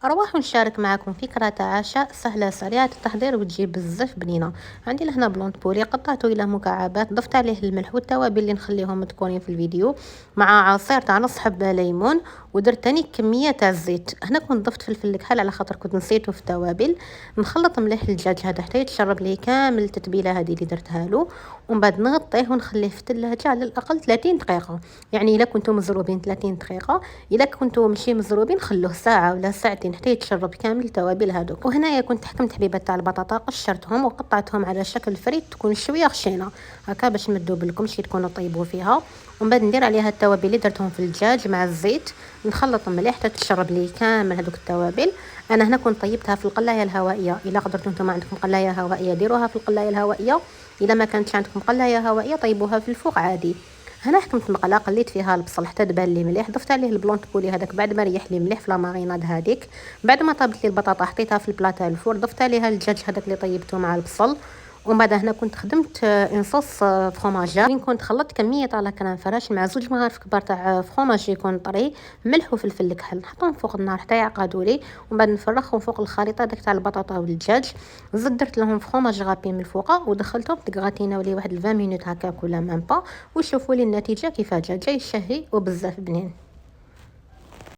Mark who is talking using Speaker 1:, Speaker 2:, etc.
Speaker 1: أرواح نشارك معكم فكرة عشاء سهلة سريعة التحضير وتجي بزاف بنينة. عندي لهنا بلونت بوري قطعته إلى مكعبات، ضفت عليه الملح والتوابل اللي نخليهم مذكورين في الفيديو، مع عصير تاع نص حبة ليمون، ودرت تاني كمية تاع الزيت. هنا كنت ضفت فلفل الكحل على خاطر كنت نسيته في التوابل. نخلط مليح الدجاج هذا حتى يتشرب ليه كامل التتبيلة هذه اللي درتها له، ومن بعد نغطيه ونخليه في الثلاجة على الأقل 30 دقيقة. يعني إلا كنتم مزروبين 30 دقيقة، إلا كنتو ماشي مزروبين خلوه ساعة ولا ساعتين حتى يتشرب كامل التوابل هذوك. وهنايا كنت حكمت حبيبات تاع البطاطا، قشرتهم وقطعتهم على شكل فريت، تكون شويه خشينه هكا باش ما تذوبلكمش كي تكونوا طيبوا فيها. ومن بعد ندير عليها التوابل اللي درتهم في الدجاج مع الزيت، نخلط مليح حتى تشرب لي كامل هذوك التوابل. انا هنا كنت طيبتها في القلايه الهوائيه، الا قدرتوا نتوما عندكم قلايه هوائيه ديروها في القلايه الهوائيه، الا ما كانتش عندكم قلايه هوائيه طيبوها في الفوق عادي. هنا حكمت المقله قليت فيها البصل حتى دبال لي مليح، ضفت عليه البلونت بولي هذاك بعد ما ريح لي مليح في لاماريناد هذيك. بعد ما طابت لي البطاطا حطيتها في البلاطه تاع الفور، ضفت عليها الدجاج هذاك اللي طيبته مع البصل. ومن بعد هنا كنت خدمت انصوص فروماجا، وين كنت خلطت كميه تاع كريم فريش مع زوج مغارف كبار تاع فروماج يكون طري، ملح وفلفل الكحل، نحطهم فوق النار حتى يعقدوا لي. ومن بعد نفرخهم فوق الخليط هذاك تاع البطاطا والدجاج. زدت درت لهم فروماج غابي من الفوق ودخلتهم تقغاتيناو لي واحد 20 مينوت هكاك ولا ميم با، وشوفوا لي النتيجه كيفاه جا، جاي شهي وبزاف بنين.